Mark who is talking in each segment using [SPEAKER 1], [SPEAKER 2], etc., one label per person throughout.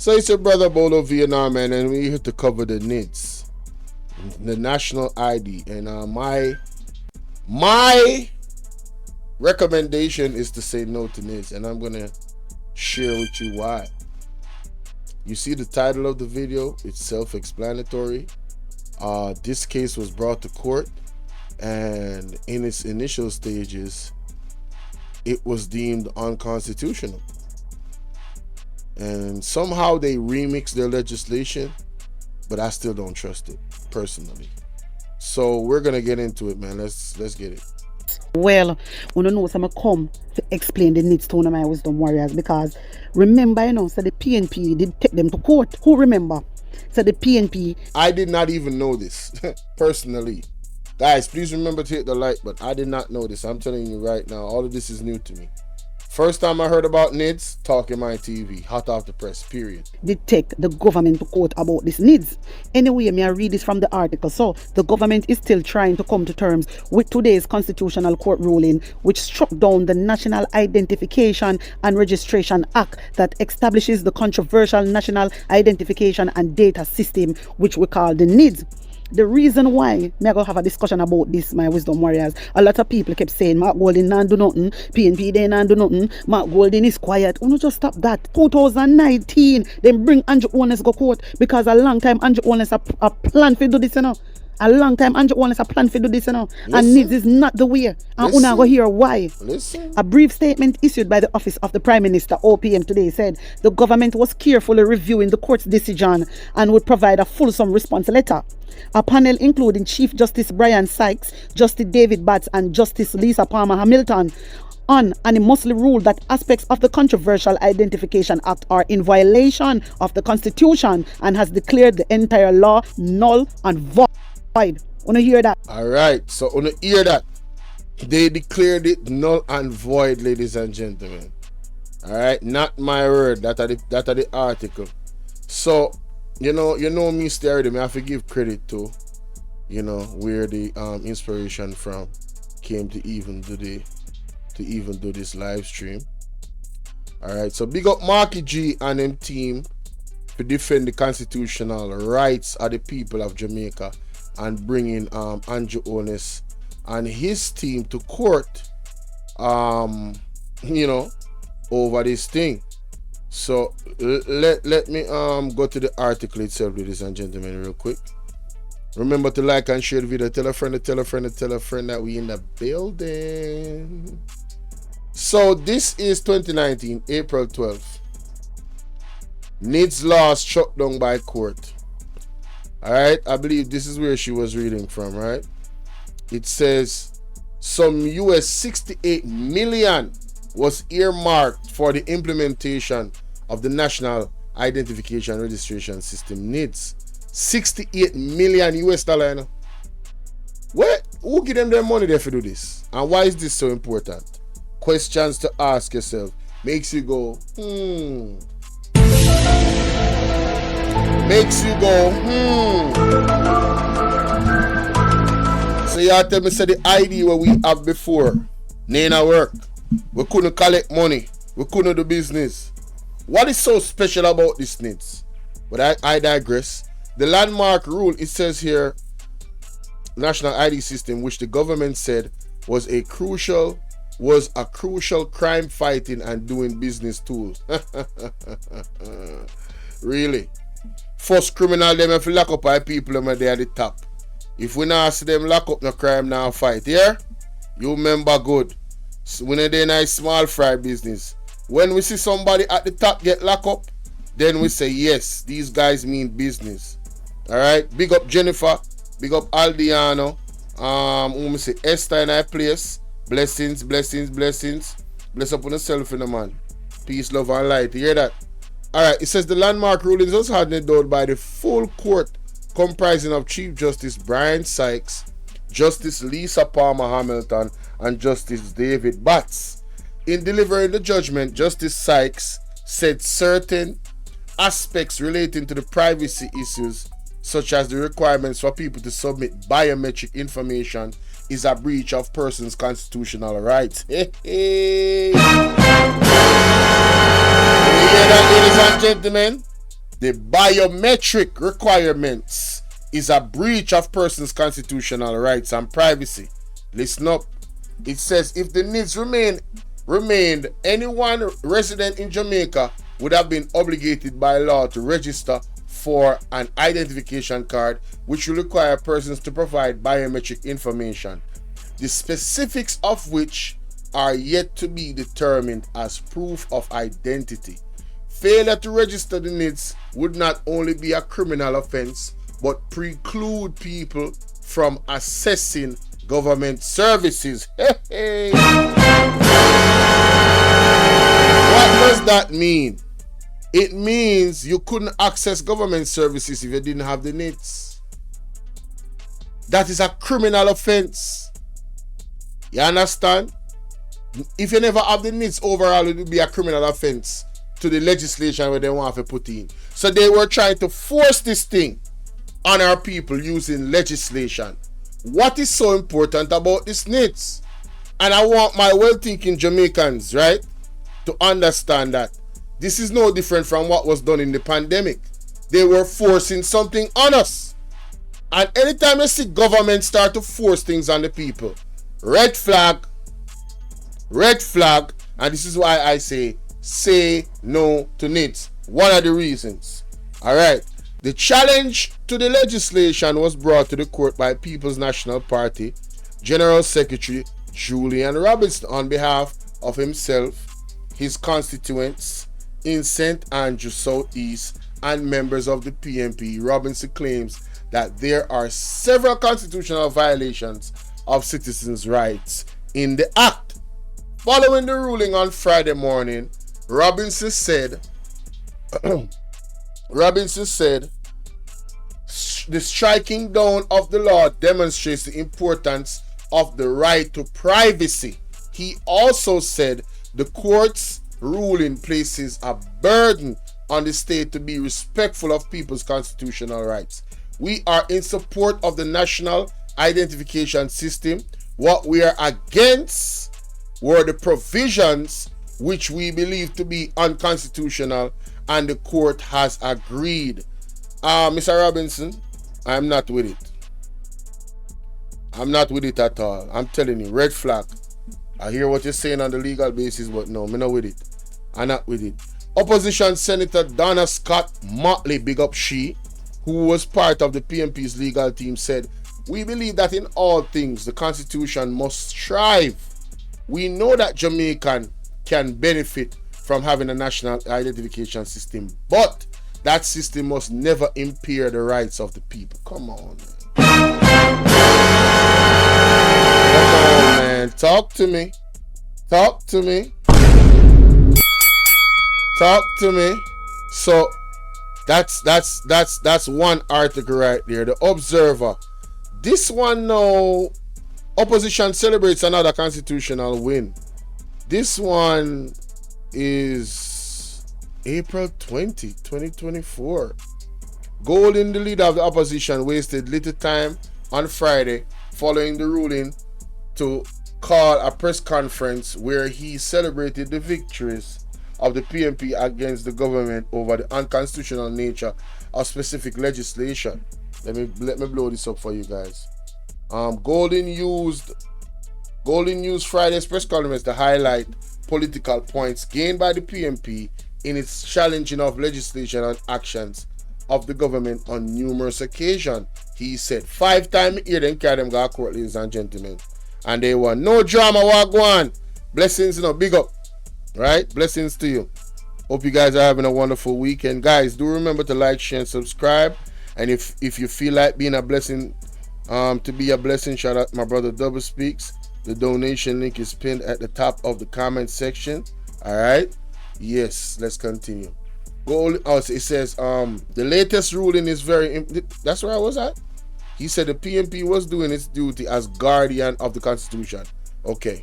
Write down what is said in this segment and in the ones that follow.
[SPEAKER 1] So it's your brother Bolo V&R, man, and we're here to cover the N.I.D.S, the national ID. And my recommendation is to say no to N.I.D.S, and I'm gonna share with you why. You see the title of the video, it's self-explanatory. This case was brought to court, and in its initial stages, it was deemed unconstitutional. And somehow they remixed their legislation, but I still don't trust it, personally. So we're gonna get into it, man. Let's get it.
[SPEAKER 2] Well, when you know, some come to explain the N.I.D.S to one of my wisdom warriors, because remember, so the PNP did take them to court. Who remember? So the PNP.
[SPEAKER 1] I did not even know this, personally. Guys, please remember to hit the like button. I did not know this. I'm telling you right now, all of this is new to me. First time I heard about N.I.D.S, talking my TV, hot off the press, period.
[SPEAKER 2] Did take the government to court about this N.I.D.S. Anyway, may I read this from the article. So, the government is still trying to come to terms with today's Constitutional Court ruling, which struck down the National Identification and Registration Act that establishes the controversial National Identification and Data System, which we call the N.I.D.S. The reason why me go have a discussion about this, my wisdom warriors, a lot of people kept saying Mark Golding not do nothing, PNP they not do nothing, Mark Golding is quiet. Oh no, just stop that. 2019, then bring Andrew Holness go court, because a long time Andrew Holness a plan for do this, you know. A long time Andrew Holness a plan for do this, you know. And N.I.D.S is not the way. And una go hear why.
[SPEAKER 1] Listen.
[SPEAKER 2] A brief statement issued by the Office of the Prime Minister, OPM, today said the government was carefully reviewing the court's decision and would provide a fulsome response letter. A panel including Chief Justice Brian Sykes, Justice David Batts, and Justice Lisa Palmer Hamilton unanimously ruled that aspects of the Controversial Identification Act are in violation of the Constitution and has declared the entire law null and void. Wanna hear that?
[SPEAKER 1] All right, so wanna hear that? They declared it null and void, ladies and gentlemen. All right, not my word. That are the article. So you know me, already. I have to give credit to, where the inspiration from came to even do this live stream. All right, so big up Marky G and him team to defend the constitutional rights of the people of Jamaica and bringing Andrew Holness and his team to court, over this thing. So let me go to the article itself, ladies and gentlemen, real quick. Remember to like and share the video. Tell a friend that we in the building. So this is 2019, April 12th. N.I.D.S law struck down by court. Alright, I believe this is where she was reading from, right? It says some US 68 million was earmarked for the implementation of the National Identification Registration System, N.I.D.S. 68 million US dollar, you know? Who give them their money there to do this? And why is this so important? Questions to ask yourself. Makes you go, Makes you go, So y'all tell me, say the ID what we have before, Nana work. We couldn't collect money. We couldn't do business. What is so special about this N.I.D.S? But I digress. The landmark rule, it says here, National ID system, which the government said was a crucial crime fighting and doing business tool. Really? First criminal them if you lock up by people them they at the top. If we not see them lock up, no crime now fight. Yeah? You remember good. So when they nice small fry business. When we see somebody at the top get locked up, then we say yes, these guys mean business. Alright? Big up Jennifer, big up Aldiano. We say Esther in our place. Blessings. Bless up on yourself in the man. Peace, love, and light. You hear that? Alright, it says the landmark rulings was handed down by the full court comprising of Chief Justice Brian Sykes, Justice Lisa Palmer Hamilton, and Justice David Batts. In delivering the judgment, Justice Sykes said certain aspects relating to the privacy issues, such as the requirements for people to submit biometric information, is a breach of persons' constitutional rights. Hey, hey. You hear that, ladies and gentlemen? The biometric requirements is a breach of persons' constitutional rights and privacy. Listen up. It says if the needs remained, anyone resident in Jamaica would have been obligated by law to register for an identification card, which will require persons to provide biometric information, the specifics of which are yet to be determined as proof of identity. Failure to register the NIDS would not only be a criminal offense, but preclude people from accessing government services. What does that mean? It means you couldn't access government services if you didn't have the NIDS. That is a criminal offense. You understand? If you never have the NIDS overall, it would be a criminal offense to the legislation where they want to put in. So they were trying to force this thing on our people using legislation. What is so important about this NIDS? And I want my well-thinking Jamaicans, right, to understand that this is no different from what was done in the pandemic. They were forcing something on us. And anytime you see government start to force things on the people, red flag, and this is why I say no to NIDS. One of the reasons. Alright. The challenge to the legislation was brought to the court by People's National Party General Secretary Julian Robinson on behalf of himself, his constituents in St. Andrew Southeast, and members of the PNP. Robinson claims that there are several constitutional violations of citizens' rights in the act. Following the ruling on Friday morning, Robinson said the striking down of the law demonstrates the importance of the right to privacy. He also said the court's ruling places a burden on the state to be respectful of people's constitutional rights. We are in support of the national identification system. What we are against were the provisions which we believe to be unconstitutional, and the court has agreed. Mr. Robinson, I'm not with it. I'm not with it at all. I'm telling you, red flag. I hear what you're saying on the legal basis, but no, I'm not with it. I'm not with it. Opposition Senator Donna Scott Motley, big up she, who was part of the PNP's legal team, said, "We believe that in all things, the Constitution must strive. We know that Jamaican can benefit from having a national identification system, but that system must never impair the rights of the people." Come on, man. Come on, man. Talk to me. Talk to me. Talk to me. So that's one article right there. The Observer. This one now, opposition celebrates another constitutional win. This one is April 20, 2024. Golden, the leader of the opposition, wasted little time on Friday following the ruling to call a press conference where he celebrated the victories of the PNP against the government over the unconstitutional nature of specific legislation. Let me blow this up for you guys. Golden used Friday's press conference to highlight political points gained by the PNP in its challenging of legislation and actions of the government on numerous occasions. He said, 5 times here them carry them go to court, ladies and gentlemen. And they won. No drama, what go on. Blessings, big up. Right? Blessings to you. Hope you guys are having a wonderful weekend. Guys, do remember to like, share, and subscribe. And if you feel like being a blessing, to be a blessing, shout out my brother Double Speaks. The donation link is pinned at the top of the comment section. Alright? Yes, let's continue. It says the latest ruling is very that's where I was at. He said the PNP was doing its duty as guardian of the Constitution. Okay.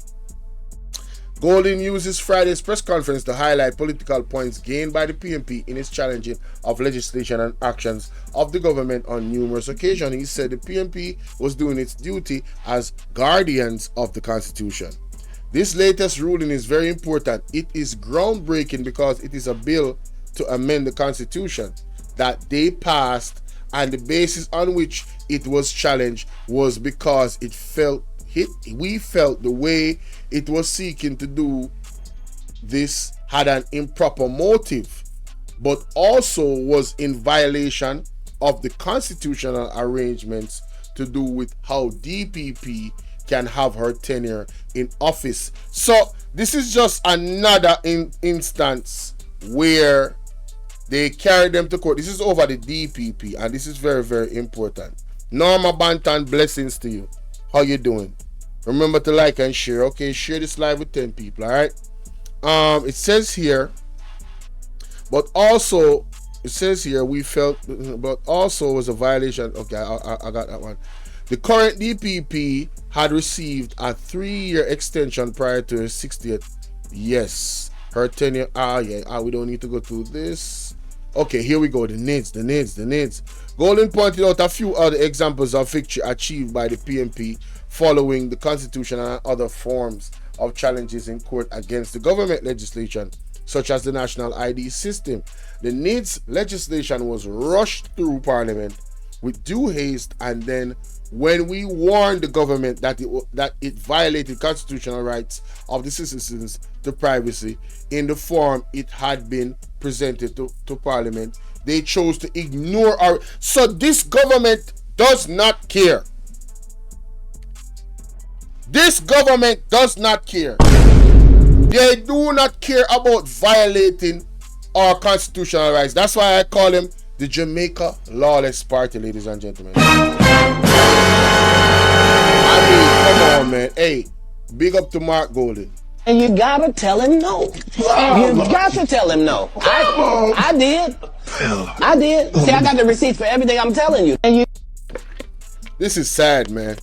[SPEAKER 1] Golden uses Friday's press conference to highlight political points gained by the PNP in its challenging of legislation and actions of the government on numerous occasions. He said the PNP was doing its duty as guardians of the Constitution. This latest ruling is very important. It is groundbreaking because it is a bill to amend the Constitution. that they passed, and the basis on which it was challenged was because we felt the way it was seeking to do this had an improper motive, but also was in violation of the constitutional arrangements to do with how DPP can have her tenure in office. So this is just another instance where they carry them to court. This is over the DPP, and this is very, very important. Norma Bantan, blessings to you. How you doing? Remember to like and share. Okay, share this live with 10 people, all right? It says here, but also, it says here, we felt, but also was a violation. Okay, I got that one. The current DPP had received a 3-year extension prior to her 60th. Yes, her tenure. We don't need to go through this. Okay, here we go. The N.I.D.S. Golden pointed out a few other examples of victory achieved by the PNP following the Constitution and other forms of challenges in court against the government legislation, such as the national ID system. The N.I.D.S legislation was rushed through Parliament with due haste, and then when we warned the government that it violated constitutional rights of the citizens to privacy in the form it had been presented to Parliament, they chose to ignore our... So this government does not care. This government does not care. They do not care about violating our constitutional rights. That's why I call them the Jamaica Lawless Party, ladies and gentlemen. I mean, come on, man. Hey, big up to Mark Golden.
[SPEAKER 3] And you gotta tell him no. You got to tell him no. I did. I did. See, I got the receipts for everything I'm telling you. And
[SPEAKER 1] This is sad, man.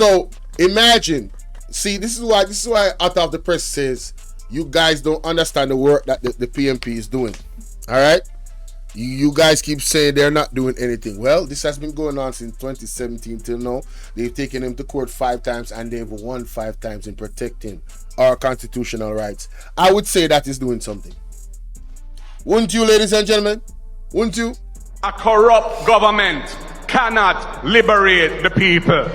[SPEAKER 1] So imagine. See, this is why Out of the Press says you guys don't understand the work that the PNP is doing. All right. You guys keep saying they're not doing anything. Well, this has been going on since 2017 till now. They've taken him to court 5 times and they've won 5 times in protecting our constitutional rights. I would say that is doing something. Wouldn't you, ladies and gentlemen? Wouldn't you?
[SPEAKER 4] A corrupt government cannot liberate the people.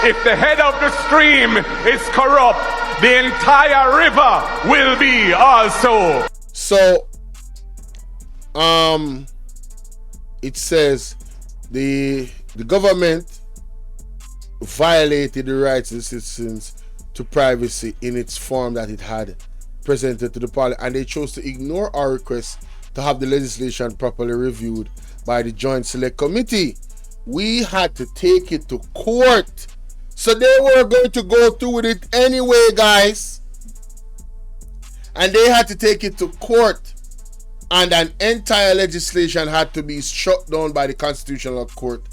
[SPEAKER 4] If the head of the stream is corrupt, the entire river will be also.
[SPEAKER 1] So, it says the government violated the rights of the citizens to privacy in its form that it had presented to the parliament, and they chose to ignore our request to have the legislation properly reviewed by the Joint Select Committee. We had to take it to court, so they were going to go through with it anyway, guys, and they had to take it to court. And an entire legislation had to be shut down by the Constitutional Court.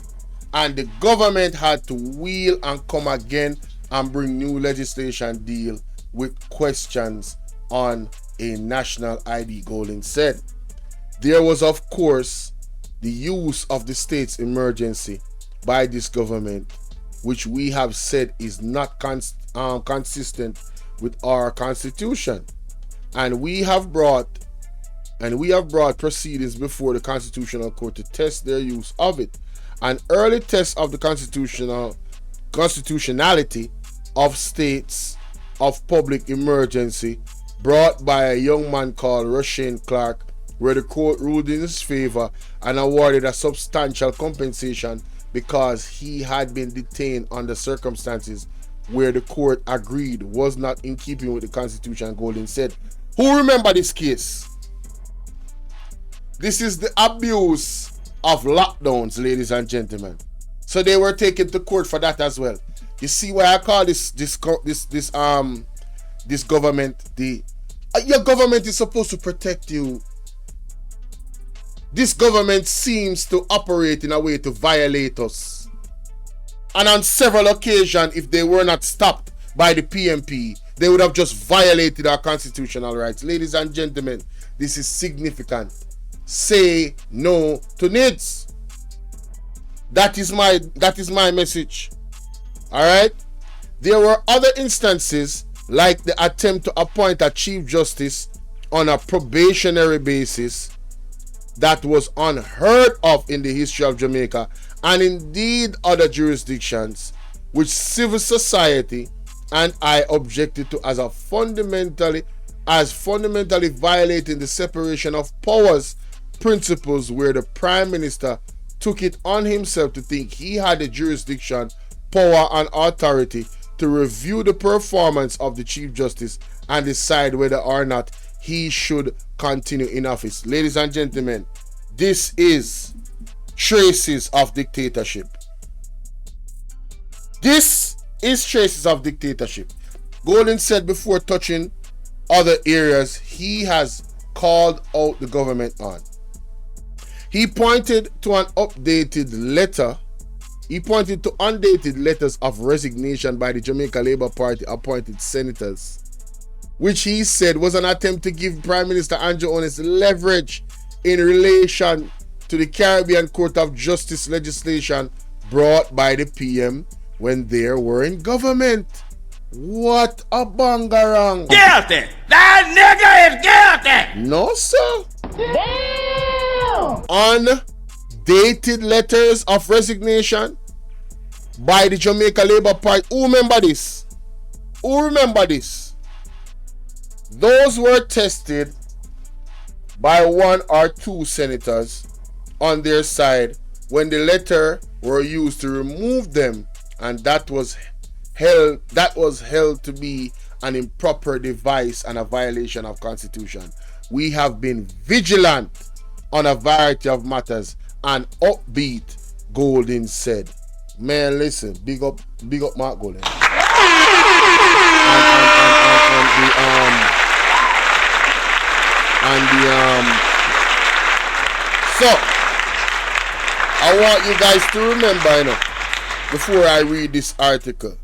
[SPEAKER 1] And the government had to wheel and come again and bring new legislation deal with questions on a national ID. Golden said there was, of course, the use of the state's emergency by this government, which we have said is not consistent with our Constitution. And we have brought proceedings before the Constitutional Court to test their use of it. An early test of the constitutionality of states of public emergency brought by a young man called Rushane Clark, where the court ruled in his favor and awarded a substantial compensation because he had been detained under circumstances where the court agreed was not in keeping with the Constitution. Golden said, who remember this case? This is the abuse of lockdowns, ladies and gentlemen. So they were taken to court for that as well. You see why I call this government your government is supposed to protect you. This government seems to operate in a way to violate us. And on several occasions, if they were not stopped by the PNP, they would have just violated our constitutional rights. Ladies and gentlemen, this is significant. Say no to N.I.D.S. That is my message. All right. There were other instances like the attempt to appoint a chief justice on a probationary basis that was unheard of in the history of Jamaica and indeed other jurisdictions, which civil society and I objected to as fundamentally violating the separation of powers principles, where the Prime Minister took it on himself to think he had the jurisdiction, power and authority to review the performance of the Chief Justice and decide whether or not he should continue in office. Ladies and gentlemen, this is traces of dictatorship. This is traces of dictatorship. Golden said before touching other areas he has called out the government on. He pointed to undated letters of resignation by the Jamaica Labour Party appointed senators, which he said was an attempt to give Prime Minister Andrew Holness leverage in relation to the Caribbean Court of Justice legislation brought by the PM when they were in government. What a bangarang.
[SPEAKER 5] Guilty! That nigga is guilty!
[SPEAKER 1] No, sir.
[SPEAKER 5] Damn!
[SPEAKER 1] Undated letters of resignation by the Jamaica Labour Party. Who remember this? Those were tested by 1 or 2 senators on their side when the letter were used to remove them, and that was held to be an improper device and a violation of Constitution. We have been vigilant on a variety of matters, and upbeat, Golden said. Man, listen, big up Mark Golden. So I want you guys to remember, before I read this article,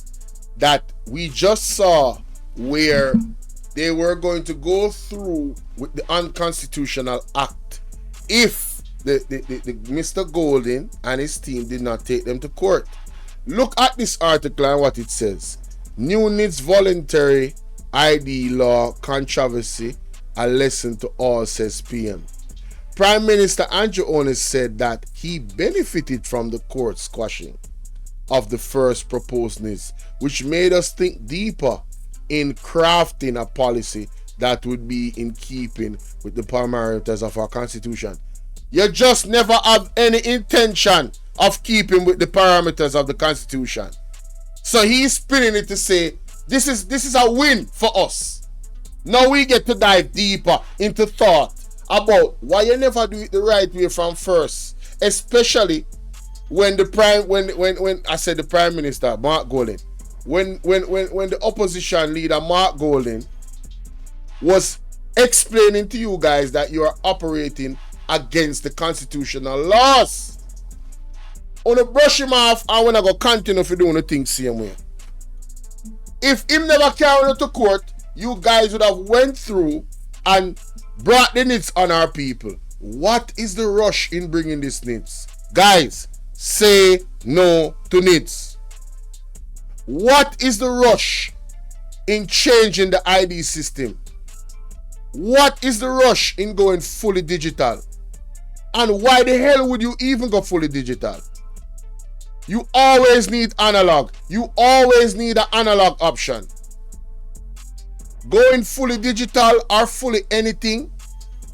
[SPEAKER 1] that we just saw where they were going to go through with the Unconstitutional Act if the Mr. Golden and his team did not take them to court. Look at this article and what it says. New N.I.D.S voluntary ID law controversy, a lesson to all, says PM. Prime Minister Andrew Holness said that he benefited from the court squashing of the first proposed N.I.D.S, which made us think deeper in crafting a policy that would be in keeping with the parameters of our Constitution. You just never have any intention of keeping with the parameters of the Constitution. So he's spinning it to say, this is a win for us. Now we get to dive deeper into thought about why you never do it the right way from first, especially when the Prime Minister Mark Golden, when the opposition leader Mark Golden was explaining to you guys that you are operating against the constitutional laws. I want to brush him off and when I go continue for doing the things same way. If him never carried it to court, you guys would have went through and brought the N.I.D.S on our people. What is the rush in bringing this N.I.D.S? Guys, say no to N.I.D.S. What is the rush in changing the ID system? What is the rush in going fully digital? And why the hell would you even go fully digital? You always need analog. You always need an analog option. Going fully digital or fully anything,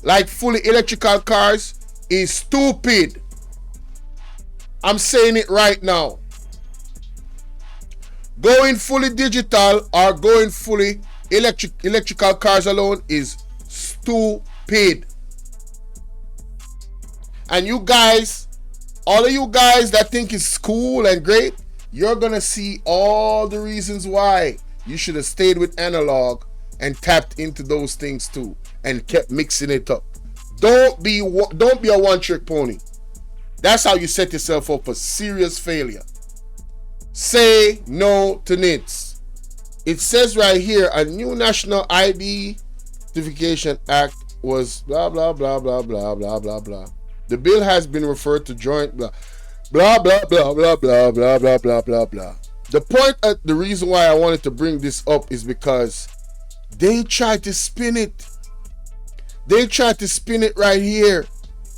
[SPEAKER 1] like fully electrical cars, is stupid. I'm saying it right now. Going fully digital or going fully electrical cars alone is stupid. And you guys, all of you guys that think it's cool and great, you're gonna see all the reasons why you should have stayed with analog and tapped into those things too and kept mixing it up. Don't be a one-trick pony. That's how you set yourself up for serious failure. Say no to N.I.D.S. It says right here, a new National Identification Act was blah blah blah blah blah blah blah blah. The bill has been referred to joint blah blah blah blah blah blah blah blah blah blah blah. The point, the reason why I wanted to bring this up is because they tried to spin it. They tried to spin it right here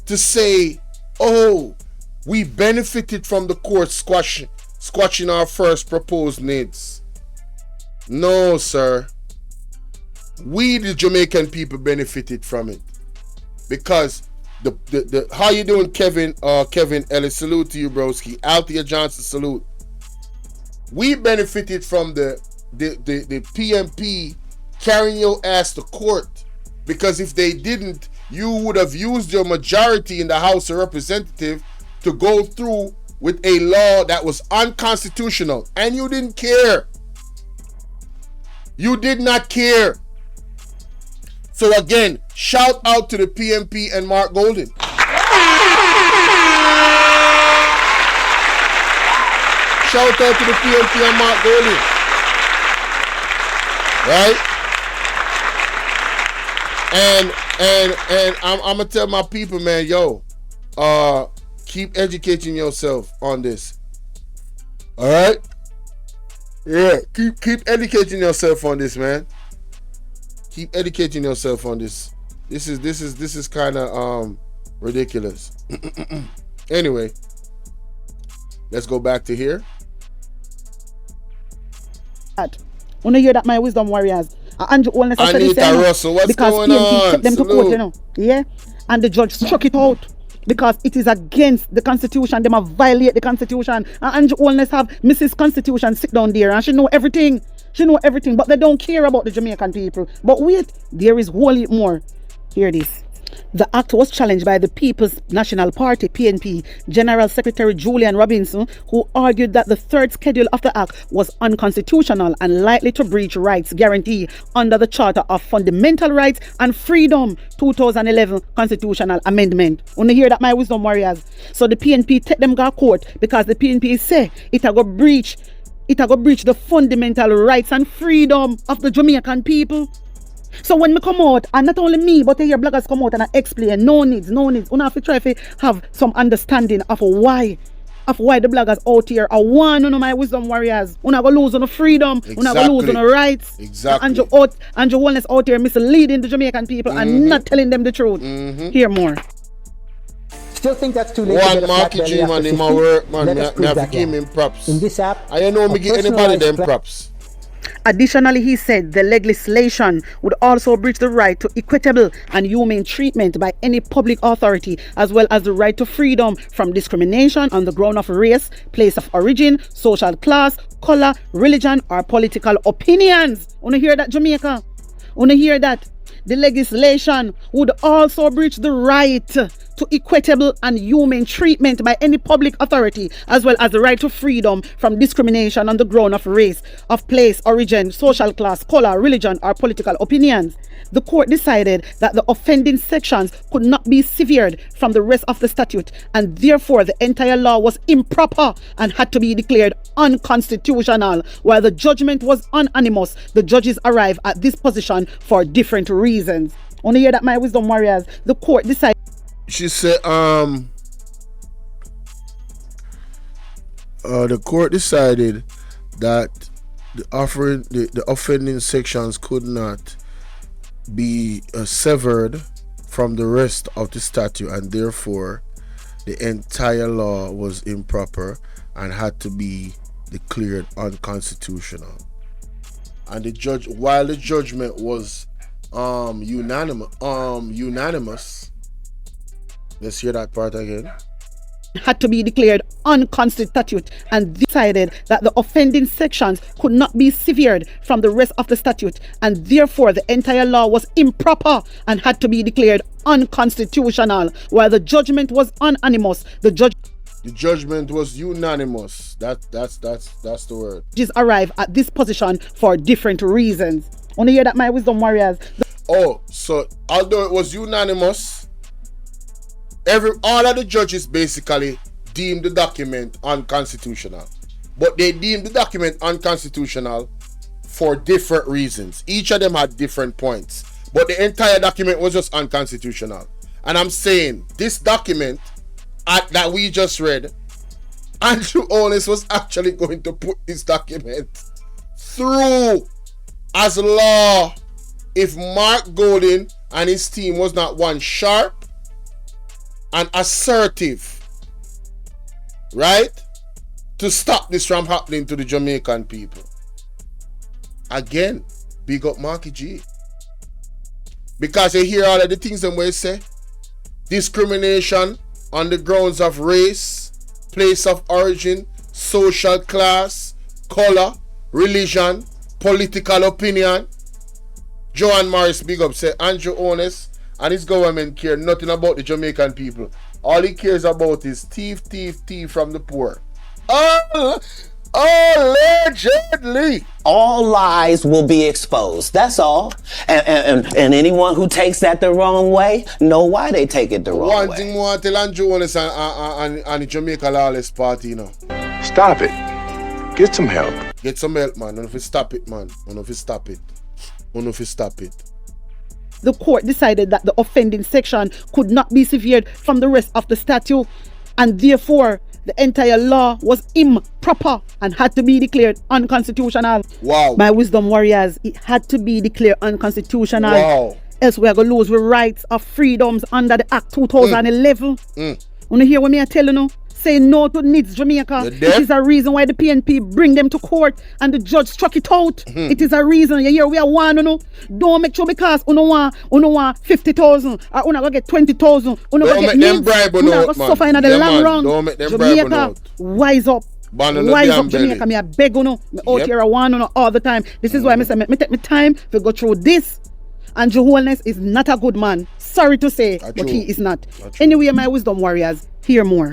[SPEAKER 1] to say, oh, we benefited from the court squashing our first proposed NIDS. No, sir. We, the Jamaican people, benefited from it. Because the how you doing, Kevin Ellis? Salute to you, broski. Althea Johnson, salute. We benefited from the PMP carrying your ass to court, because if they didn't, you would have used your majority in the House of Representatives to go through with a law that was unconstitutional, and you didn't care. You did not care. So again, shout out to the PMP and Mark Golden. Shout out to the PMP and Mark Golden. Right? And I'm gonna tell my people, man, yo, keep educating yourself on this. All right? Yeah, keep educating yourself on this, man. Keep educating yourself on this. This is kind of ridiculous. Anyway, let's go back to here.
[SPEAKER 2] When you hear that, my wisdom warriors, Andrew Holness
[SPEAKER 1] Anita Russell, what's
[SPEAKER 2] because
[SPEAKER 1] going
[SPEAKER 2] PMP
[SPEAKER 1] on?
[SPEAKER 2] kept them to court, you know. Yeah, and the judge struck it out because it is against the Constitution. They must violate the Constitution. And Andrew Holness have Mrs. Constitution sit down there, and she know everything. She know everything, but they don't care about the Jamaican people. But wait, there is wholly more. Hear this. The act was challenged by the People's National Party, PNP, General Secretary Julian Robinson, who argued that the third schedule of the act was unconstitutional and likely to breach rights guaranteed under the Charter of Fundamental Rights and Freedom 2011 Constitutional Amendment. Want to hear that, my wisdom warriors? So the PNP take them to court because the PNP say it a go breach the fundamental rights and freedom of the Jamaican people. So when me come out, and not only me, but I hear bloggers come out and I explain, no needs. You have to try to have some understanding of why the bloggers out here are one of my wisdom warriors. We're not going to lose on the freedom. We're not going to lose on the rights.
[SPEAKER 1] Exactly.
[SPEAKER 2] Andrew Holness out here misleading the Jamaican people and not telling them the truth. Hear more.
[SPEAKER 6] Still think that's too late.
[SPEAKER 1] One market G man in my work, man. Me have to give him props.
[SPEAKER 6] In this app,
[SPEAKER 1] I don't know me give anybody them props.
[SPEAKER 2] Additionally, he said the legislation would also breach the right to equitable and humane treatment by any public authority, as well as the right to freedom from discrimination on the ground of race, place of origin, social class, color, religion, or political opinions. Wanna hear that, Jamaica? Wanna hear that? The legislation would also breach the right to equitable and humane treatment by any public authority, as well as the right to freedom from discrimination on the ground of race, of place, origin, social class, color, religion, or political opinions. The court decided that the offending sections could not be severed from the rest of the statute, and therefore the entire law was improper and had to be declared unconstitutional. While the judgment was unanimous, the judges arrived at this position for different reasons. Only hear that, my wisdom warriors? The court decided.
[SPEAKER 1] She said, the court decided that the offending sections could not be severed from the rest of the statute, and therefore the entire law was improper and had to be declared unconstitutional. And the judge, while the judgment was unanimous. Let's hear that part again.
[SPEAKER 2] Had to be declared unconstitutional and decided that the offending sections could not be severed from the rest of the statute, and therefore the entire law was improper and had to be declared unconstitutional. While the judgment was unanimous, the judgment was unanimous. That's the word. Judges arrive at this position for different reasons. Want to hear that, my wisdom warriors?
[SPEAKER 1] So although it was unanimous, all of the judges basically deemed the document unconstitutional. But they deemed the document unconstitutional for different reasons. Each of them had different points. But the entire document was just unconstitutional. And I'm saying, this document that we just read, Andrew Holness was actually going to put this document through as law if Mark Golden and his team was not one, sharp, and assertive, right, to stop this from happening to the Jamaican people. Again, big up Marky G. Because you hear all of the things them where say discrimination on the grounds of race, place of origin, social class, color, religion, political opinion. Joan Morris big up say Andrew Honest and his government care nothing about the Jamaican people. All he cares about is thief from the poor. Allegedly.
[SPEAKER 3] All lies will be exposed. That's all. And anyone who takes that the wrong way, know why they take it the wrong way.
[SPEAKER 1] One thing more I tell Andrew Honest and the Jamaica Lawless Party, you know.
[SPEAKER 7] Stop it. Get some help.
[SPEAKER 1] Get some help, man. Don't know if you stop it, man. Don't know if you stop it. Don't know if you stop it.
[SPEAKER 2] The court decided that the offending section could not be severed from the rest of the statute, and therefore the entire law was improper and had to be declared unconstitutional.
[SPEAKER 1] Wow.
[SPEAKER 2] My wisdom warriors, it had to be declared unconstitutional.
[SPEAKER 1] Wow.
[SPEAKER 2] Else we are going to lose the rights of freedoms under the Act 2011. You hear what me I tell you now? Say no to N.I.D.S Jamaica. It is a reason why the PNP bring them to court and the judge struck it out. It is a reason. You hear we are one, you know. Don't make sure because you want 50,000 or you go get 20,000. You go get
[SPEAKER 1] them bribe
[SPEAKER 2] you go suffer in the long run.
[SPEAKER 1] Don't make them
[SPEAKER 2] Jamaica,
[SPEAKER 1] bribe
[SPEAKER 2] wise up. Wise up, Jamaica. Me a beg you know. Me out here a one all the time. This is why I say me take my time to go through this. And Jeholdness is not a good man. Sorry to say, but he is not. Anyway, my wisdom warriors, hear more.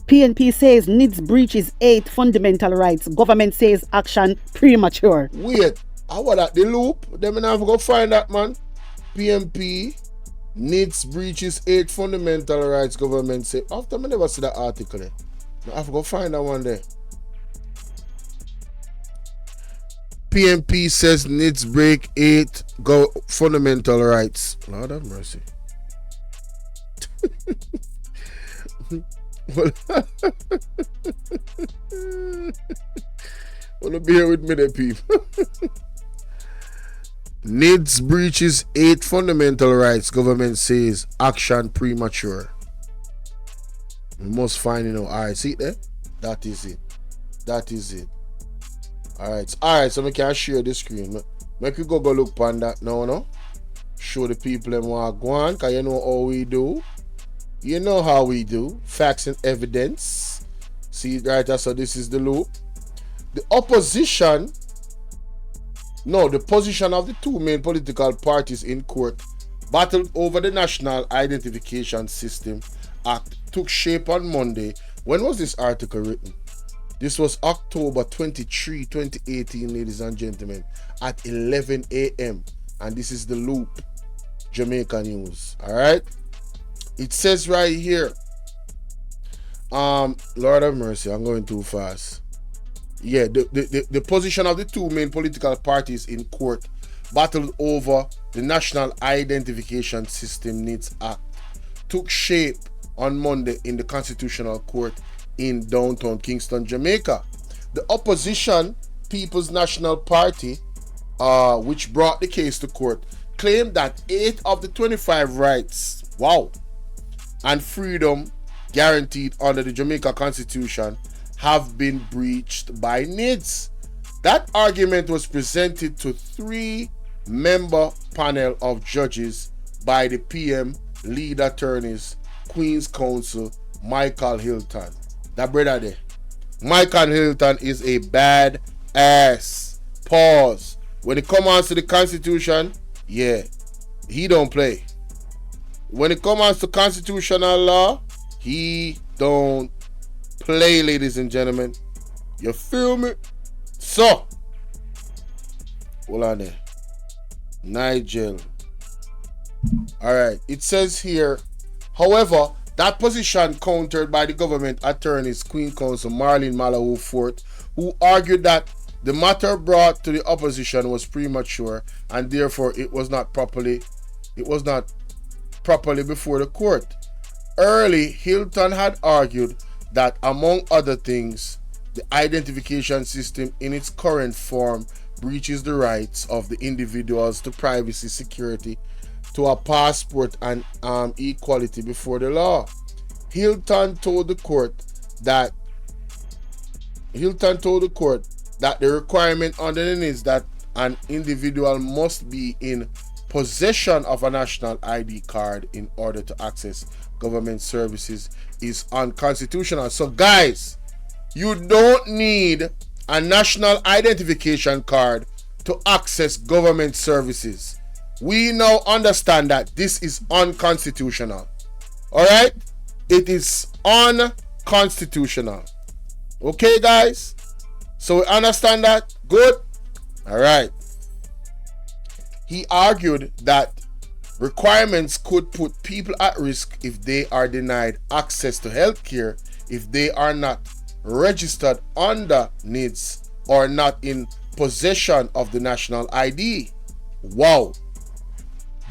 [SPEAKER 2] PNP says N.I.D.S breaches 8 fundamental rights. Government says action premature.
[SPEAKER 1] Wait, how was that the loop? Them and I have to go find that, man. PNP, N.I.D.S breaches 8 fundamental rights. Government say. After I never see that article there. I have to go find that one there. PNP says N.I.D.S break 8 fundamental rights. Lord have mercy. Wanna bear with me there, people. N.I.D.S breaches 8 fundamental rights. Government says action premature. We must find it out. Alright, see it there? That is it. That is it. Alright, so we can share the screen. Make you go look on that now, no? Show the people them what go on, cause you know how we do. You know how we do. Facts and evidence. See it right there, so this is the loop. The position of the two main political parties in court battled over the National Identification System Act took shape on Monday. When was this article written? This was October 23, 2018, ladies and gentlemen, at 11 a.m. And this is the Loop, Jamaica News. Alright? It says right here, Lord have mercy, I'm going too fast. Yeah, the position of the two main political parties in court battled over the National Identification System N.I.D.S Act took shape on Monday in the Constitutional Court in downtown Kingston, Jamaica. The opposition, People's National Party, which brought the case to court, claimed that 8 of the 25 rights, and freedom guaranteed under the Jamaica Constitution have been breached by N.I.D.S. That argument was presented to 3-member panel of judges by the PM lead attorneys, Queen's Counsel, Michael Hilton. That brother there. Michael Hilton is a bad ass. Pause. When it comes to the Constitution, yeah, he don't play. When it comes to constitutional law, he don't play, ladies and gentlemen. You feel me? So, hold on there. Nigel. Alright, it says here, however, that position countered by the government attorneys, Queen Counsel Marlene Malawu Fort, who argued that the matter brought to the opposition was premature and therefore it was not properly before the court. Early, Hilton had argued that, among other things, the identification system in its current form breaches the rights of the individuals to privacy, security, to a passport and equality before the law. Hilton told the court that the requirement under the NIDS that an individual must be in possession of a national ID card in order to access government services is unconstitutional. So guys, you don't need a national identification card to access government services. We now understand that this is unconstitutional. Alright? It is unconstitutional. Okay, guys? So we understand that? Good? Alright. He argued that requirements could put people at risk if they are denied access to healthcare if they are not registered under NIDS or not in possession of the national ID. Wow.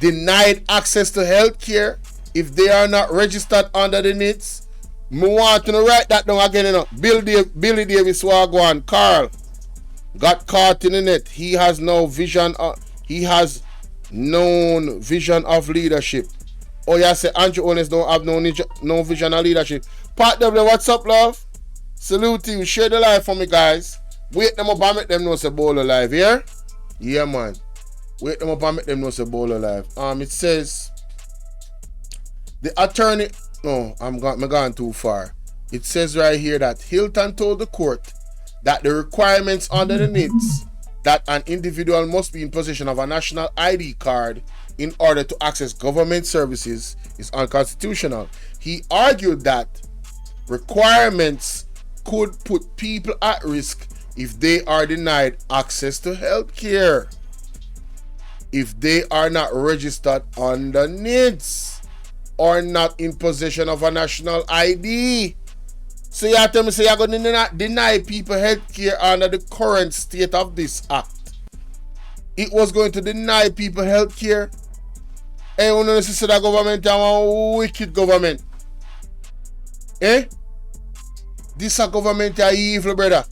[SPEAKER 1] Denied access to healthcare if they are not registered under the NIDS. Me want to write that down again, you know. Billy Davis Wagwan, Carl, got caught in the net. He has no vision. He has known vision of leadership. Oh, yeah, say Andrew Owens don't have no vision of leadership. Pat W, what's up, love? Salute you. Share the live for me, guys. Wait them up and make them know it's a Bolo live, here. Yeah, man. Wait them up and make them know it's a Bolo live. It says the attorney. No, I'm gone too far. It says right here that Hilton told the court that the requirements under the NIDS that an individual must be in possession of a national ID card in order to access government services is unconstitutional. He argued that requirements could put people at risk if they are denied access to health care if they are not registered under NIDS or not in possession of a national ID. So you tell me, say you're going to deny people health care under the current state of this act. It was going to deny people health care. Hey, you know, this is the government, a wicked government. Eh? This a government a evil, brother.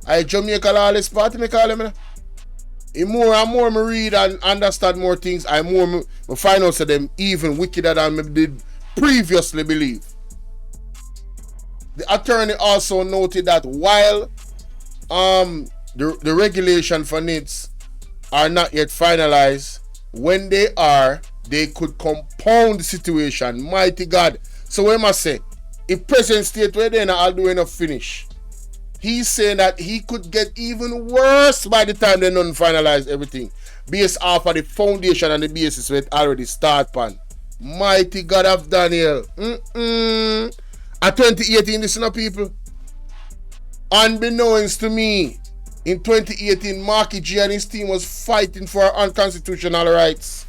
[SPEAKER 1] I Jamaica lawless party, me call them. The more and more me read and understand more things, I more find out them even wickeder than me did previously believe. The attorney also noted that while the regulation for NIDS are not yet finalized, when they are, they could compound the situation. Mighty God. So what must say? If present state where they're not doing enough finish, he's saying that he could get even worse by the time they don't finalize everything, based off of the foundation and the basis where it already start pan. Mighty God of Daniel. At 2018, listen up, people. Unbeknownst to me, in 2018, Marky G and his team was fighting for our unconstitutional rights.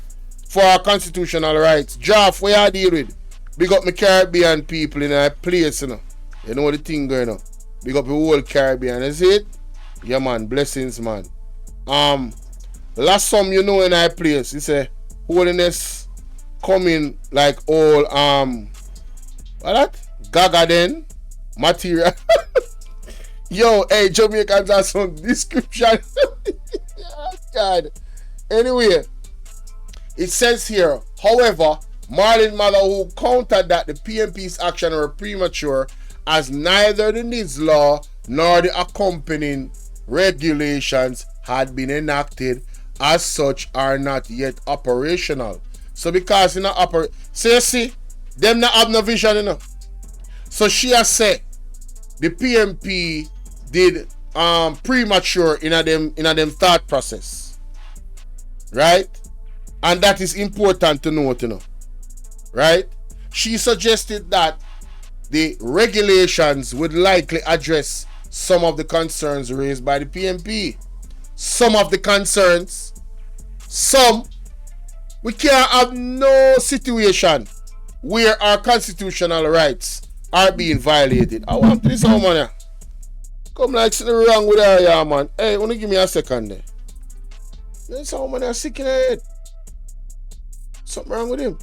[SPEAKER 1] For our constitutional rights. Jaff, what you deal with? Big up my Caribbean people in a place, you know. You know the thing going on. Big up the whole Caribbean, is it? Yeah, man. Blessings, man. Last some you know in our place, it's a holiness coming like all what that? Gaga then material. Yo, hey, Jamaicans have some description. God. Anyway, it says here, however, Marlon Mother, who countered that the PMP's action were premature, as neither the NIDS law nor the accompanying regulations had been enacted, as such are not yet operational. So because in a see, them not have no vision, you know. So she has said the PMP did premature in a them thought process. Right? And that is important to note, you know. Right? She suggested that the regulations would likely address some of the concerns raised by the PMP. Some of the concerns. Some. We can't have no situation where our constitutional rights are being violated. I want this woman. Come like something wrong with her, yeah, man. Hey, wanna give me a second there? This woman is sick in her head. Something wrong with him.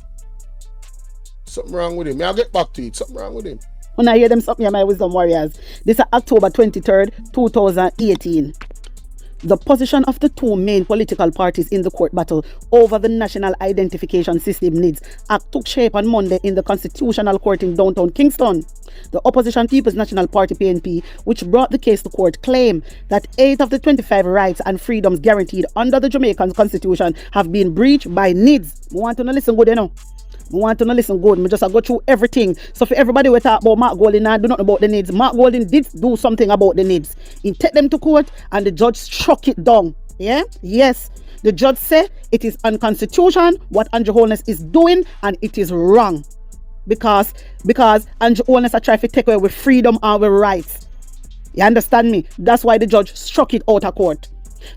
[SPEAKER 1] Something wrong with him. I'll get back to it. Something wrong with him.
[SPEAKER 2] When I hear them something, my wisdom warriors. This is October 23rd, 2018. The position of the two main political parties in the court battle over the National Identification System (N.I.D.S) Act took shape on Monday in the Constitutional Court in downtown Kingston. The opposition People's National Party (PNP), which brought the case to court, claimed that 8 of the 25 rights and freedoms guaranteed under the Jamaican Constitution have been breached by N.I.D.S. We want to listen good, you know. We want to listen good. We just go through everything. So for everybody we talk about Mark Golding and do nothing about the N.I.D.S. Mark Golding did do something about the N.I.D.S. He take them to court and the judge struck it down. Yeah? Yes. The judge said it is unconstitutional what Andrew Holness is doing and it is wrong. Because Andrew Holness are trying to take away with freedom and with rights. You understand me? That's why the judge struck it out of court.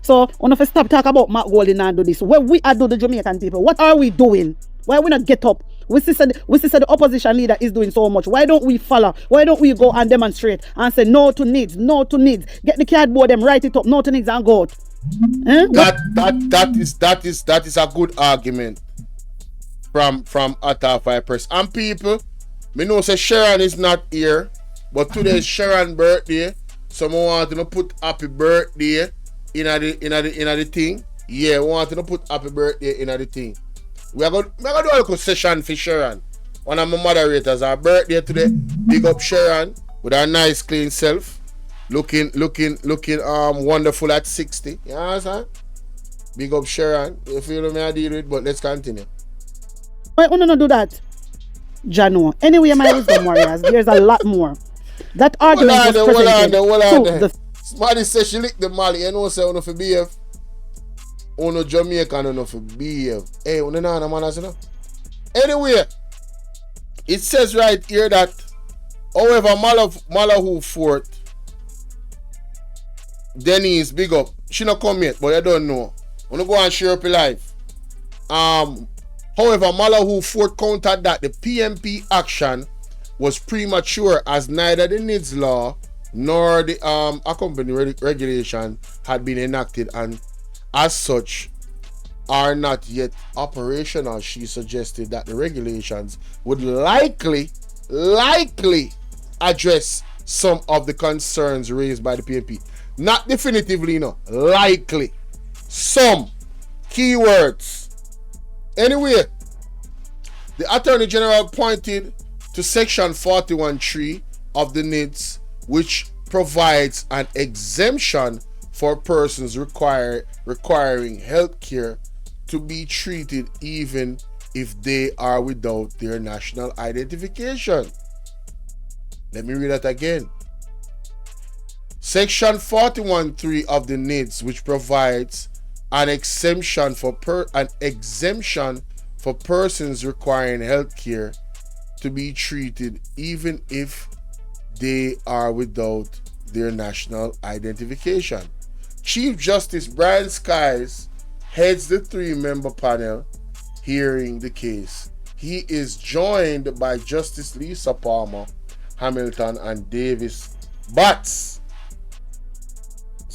[SPEAKER 2] So, when I stop talk about Mark Golding and do this, what we are doing the Jamaican people, what are we doing? Why we not get up? We see the opposition leader is doing so much. Why don't we follow? Why don't we go and demonstrate and say no to N.I.D.S, no to N.I.D.S? Get the cardboard, them write it up, no to N.I.D.S and go out.
[SPEAKER 1] That is a good argument from Atta 5%. And people, me know say Sharon is not here, but today is Sharon's birthday. Someone want to put happy birthday in the thing. Yeah, we want to put happy birthday in the thing. We are going to do a little session for Sharon. One of my moderators, her birthday today. Big up Sharon with her nice clean self. Looking wonderful at 60. You understand? Big up Sharon. You feel me I deal with, but let's continue.
[SPEAKER 2] Why don't you do that? Jano. Anyway, my wisdom warriors, there's a lot more. That argument was presented.
[SPEAKER 1] Somebody says she licked the Mali. You know say you know for behave. Uno Jamaican enough for behave. Hey, uno na man as you know. Anyway, it says right here that however Malahu Fort Denise big up. She not come yet, but I don't know. Wanna go and share up your life. However, Malahu Fort countered that the PMP action was premature as neither the N.I.D.S law nor the accompanying regulation had been enacted and as such are not yet operational. She suggested that the regulations would likely address some of the concerns raised by the PNP. Not definitively, no. Likely. Some keywords. Anyway, the Attorney General pointed to Section 41(3) of the N.I.D.S, which provides an exemption for persons requiring health care to be treated even if they are without their national identification. Let me read that again. Section 41(3) of the N.I.D.S, which provides an exemption for persons requiring health care to be treated even if they are without their national identification. Chief Justice Brian Skies heads the 3-member panel hearing the case. He is joined by Justice Lisa Palmer, Hamilton, and Davis Batts.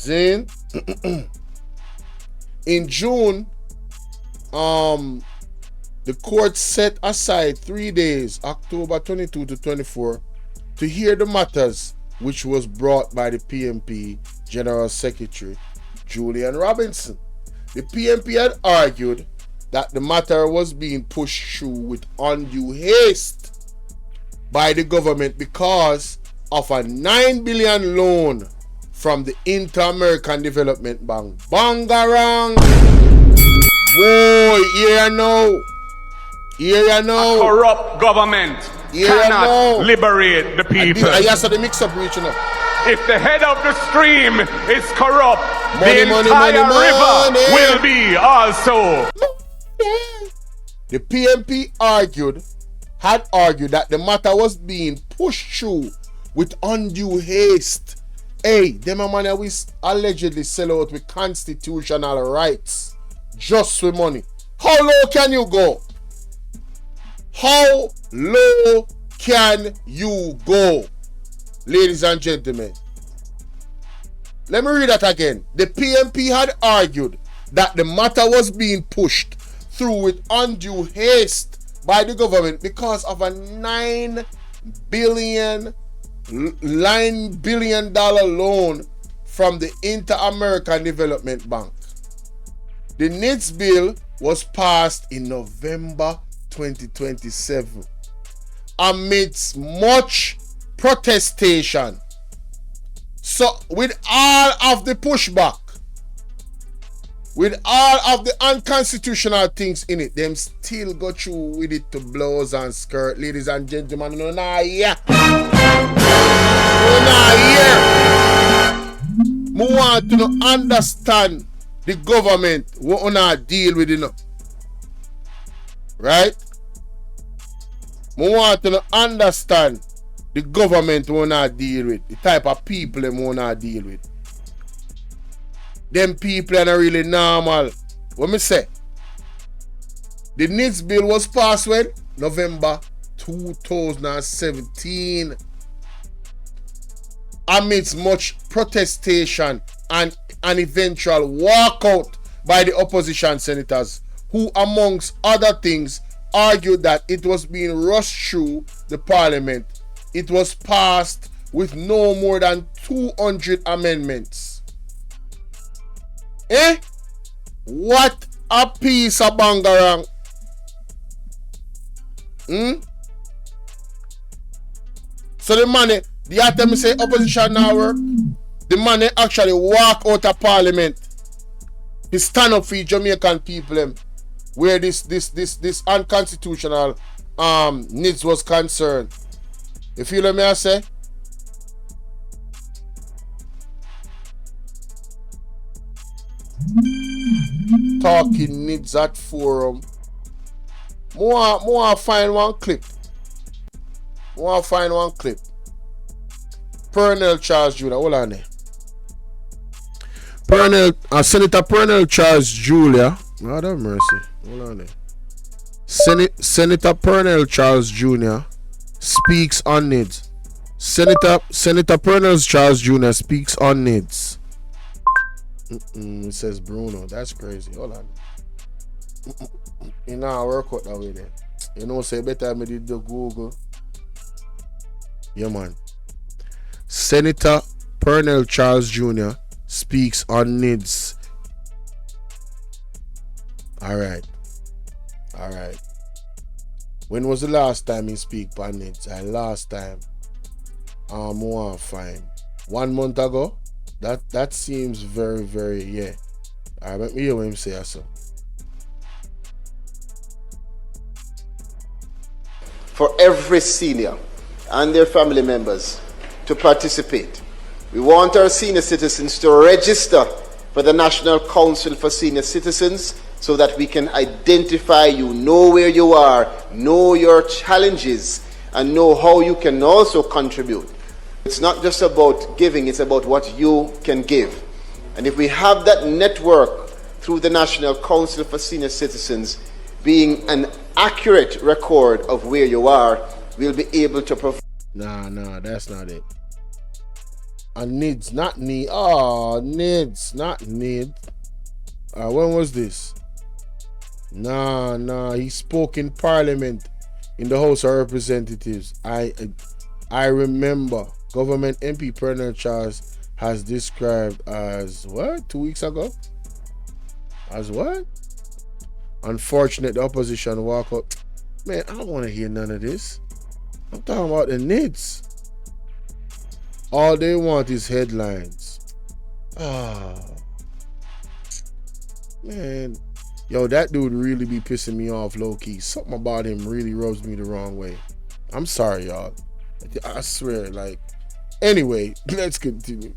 [SPEAKER 1] Then, in June, the court set aside 3 days, October 22 to 24, to hear the matters which was brought by the PNP General Secretary Julian Robinson. The PNP had argued that the matter was being pushed through with undue haste by the government because of a $9 billion loan from the Inter-American Development Bank. Bangarang! Boy, here you know.
[SPEAKER 4] A corrupt government cannot liberate the people.
[SPEAKER 1] I saw the mix-up reaching up.
[SPEAKER 4] If the head of the stream is corrupt, the entire river will be also.
[SPEAKER 1] The PNP had argued that the matter was being pushed through with undue haste. Hey, them a man we allegedly sell out with constitutional rights just for money. How low can you go? How low can you go? Ladies and gentlemen, let me read that again. The PNP had argued that the matter was being pushed through with undue haste by the government because of a $9 billion loan from the Inter-American Development Bank. The N.I.D.S bill was passed in November 2027 amidst much protestation. So with all of the pushback, with all of the unconstitutional things in it, them still go through with it to blouse and skirt. Ladies and gentlemen, no nah here. No nah here. I want to understand the government what we not deal with it. Right? I want to understand the government we not deal with, the type of people them we not deal with. Them people are not really normal. What me say? The N.I.D.S bill was passed when? November 2017. Amidst much protestation and an eventual walkout by the opposition senators, who amongst other things argued that it was being rushed through the parliament. It was passed with no more than 200 amendments. What a piece of bangarang. So the money, the item say opposition now work, the money actually walk out of parliament. He stand up for the Jamaican people them, where this unconstitutional N.I.D.S was concerned. You feel what I say? Talking N.I.D.S at forum. More find one clip. Pernell Charles Jr. Hold on there. Senator Pernell Charles Jr. Lord have mercy. Hold on there. Senator Pernell Charles Jr. speaks on N.I.D.S. Senator Pernell Charles Jr. speaks on N.I.D.S. It says Bruno. That's crazy. Hold on. You know I work out that way there. You know, say better me did the Google. Yeah, man. Senator Pernell Charles Jr. speaks on N.I.D.S. Alright. When was the last time he speak on N.I.D.S? Last time. I want to find 1 month ago. That seems very, very, yeah. Alright, let me hear what him say so.
[SPEAKER 8] For every senior and their family members to participate. We want our senior citizens to register for the National Council for Senior Citizens so that we can identify you, know where you are, know your challenges, and know how you can also contribute. It's not just about giving, it's about what you can give. And if we have that network through the National Council for Senior Citizens being an accurate record of where you are, we'll be able to provide.
[SPEAKER 1] Nah, that's not it. N.I.D.S, not N.I.D. Oh, N.I.D.S, not N.I.D. When was this? Nah, he spoke in Parliament in the House of Representatives. I remember Government MP Pernell Charles has described as what? 2 weeks ago? As what? Unfortunate the opposition walk out. Man, I don't want to hear none of this. I'm talking about the N.I.D.S. All they want is headlines. Man. Yo, that dude really be pissing me off low-key. Something about him really rubs me the wrong way. I'm sorry, y'all. I swear, like. Anyway, let's continue.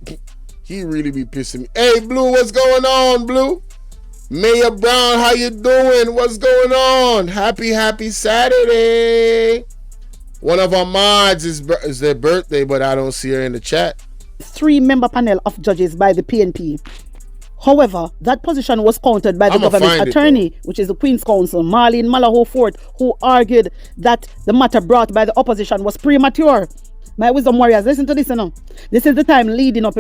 [SPEAKER 1] He really be pissing me. Hey, Blue, what's going on, Blue? Mayor Brown, how you doing? What's going on? Happy Saturday. One of our mods is their birthday, but I don't see her in the chat.
[SPEAKER 2] 3-member panel of judges by the PNP. However, that position was countered by the government attorney, which is the Queen's Counsel, Marlene Malaho Fort, who argued that the matter brought by the opposition was premature. My wisdom warriors, listen to this, This is the time leading up,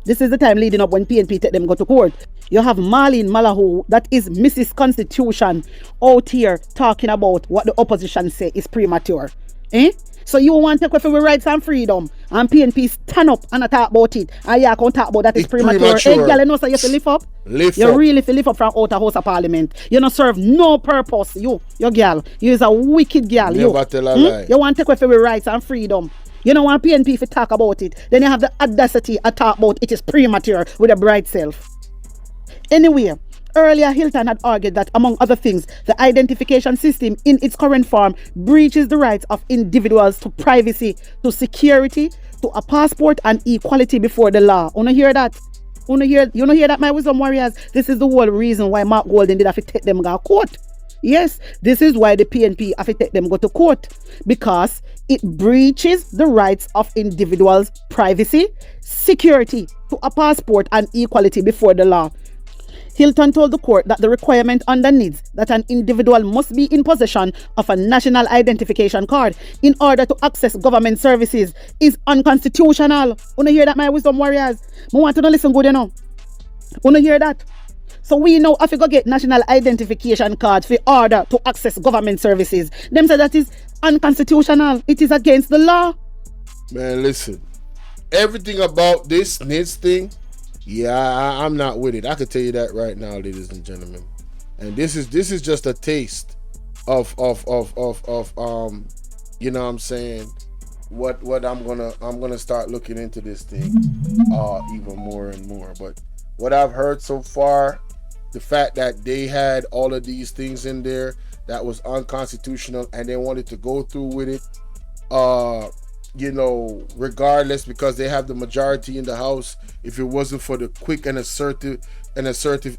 [SPEAKER 2] This is the time leading up when PNP take them go to court. You have Marlene Malaho, that is Mrs. Constitution, out here talking about what the opposition say is premature. So you want to take away our rights and freedom, and PNP stand up and talk about it, and you can't talk about that it's premature. Hey, girl, you know so you have to lift up. You really feel lift up from outer house of parliament. You don't serve no purpose. You girl, you is a wicked girl.
[SPEAKER 1] Never tell a lie.
[SPEAKER 2] You want to take away our rights and freedom. You don't want PNP if you talk about it. Then you have the audacity to talk about it is premature with a bright self. Anyway, earlier Hilton had argued that, among other things, the identification system in its current form breaches the rights of individuals to privacy, to security, to a passport, and equality before the law. You hear that? You hear that, my wisdom warriors? This is the whole reason why Mark Golden did have to take them to court. Yes, this is why the PNP have to take them go to court, because it breaches the rights of individuals' privacy, security, to a passport, and equality before the law. Hilton told the court that the requirement under N.I.D.S that an individual must be in possession of a national identification card in order to access government services is unconstitutional. Wanna hear that, my wisdom warriors? I want to listen good, you know. Wanna hear that? So we know if you go get national identification cards for order to access government services, them say that is unconstitutional. It is against the law.
[SPEAKER 1] Man, listen. Everything about this N.I.D.S thing, yeah, I'm not with it. I can tell you that right now, ladies and gentlemen. And this is just a taste of you know what I'm saying, what I'm gonna start looking into this thing even more and more. But what I've heard so far, the fact that they had all of these things in there that was unconstitutional and they wanted to go through with it, you know, regardless, because they have the majority in the House. If it wasn't for the quick and assertive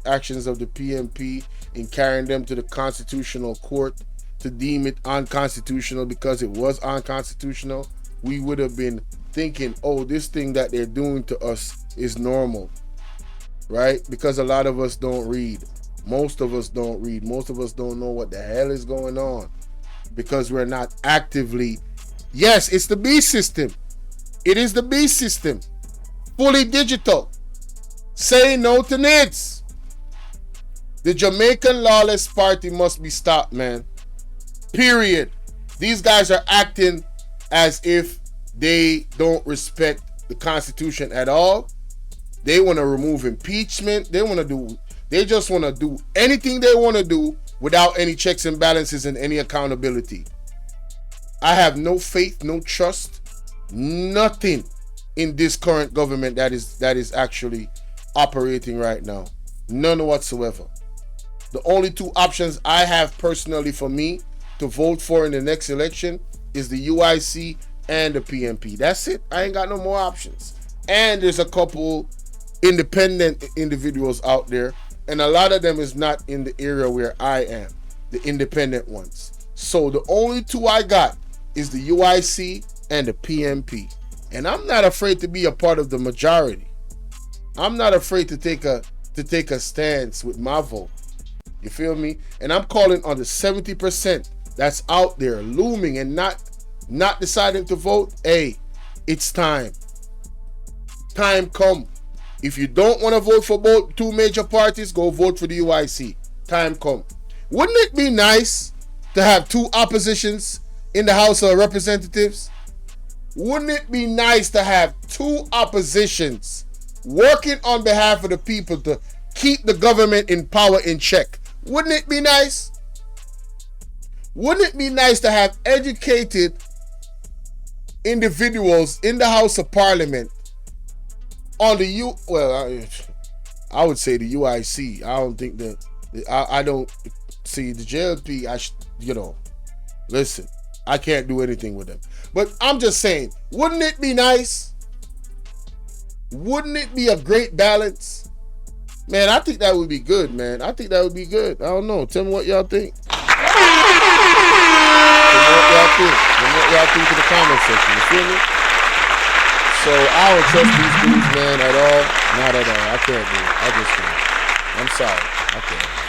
[SPEAKER 1] actions of the PNP in carrying them to the Constitutional Court to deem it unconstitutional because it was unconstitutional, we would have been thinking, oh, this thing that they're doing to us is normal, right? Because a lot of us don't read. Most of us don't read. Most of us don't know what the hell is going on because we're not actively. Yes, it's the B system. It is the B system. Fully digital. Say no to N.I.D.S. The Jamaican Lawless Party must be stopped, man. Period. These guys are acting as if they don't respect the Constitution at all. They want to remove impeachment. They just want to do anything they want to do without any checks and balances and any accountability. I have no faith, no trust, nothing in this current government that is actually operating right now. None whatsoever. The only two options I have personally for me to vote for in the next election is the UIC and the PNP. That's it. I ain't got no more options. And there's a couple independent individuals out there, and a lot of them is not in the area where I am, the independent ones. So the only two I got is the UIC and the PNP. And I'm not afraid to be a part of the majority. I'm not afraid to take a stance with my vote. You feel me? And I'm calling on the 70% that's out there looming and not deciding to vote. Hey, it's time. Time come. If you don't want to vote for both two major parties, go vote for the UIC. Time come. Wouldn't it be nice to have two oppositions in the House of Representatives? Wouldn't it be nice to have two oppositions working on behalf of the people to keep the government in power in check? Wouldn't it be nice? Wouldn't it be nice to have educated individuals in the House of Parliament on the I would say the UIC. I don't think that I don't see the JLP. Listen, I can't do anything with them. But I'm just saying, wouldn't it be nice? Wouldn't it be a great balance? Man, I think that would be good, man. I think that would be good. I don't know. Tell me what y'all think. Tell me what y'all think. Tell me what y'all think in the comment section. You feel me? So I don't trust these dudes, man, at all. Not at all. I can't do it. I just can't. I'm sorry. I can't.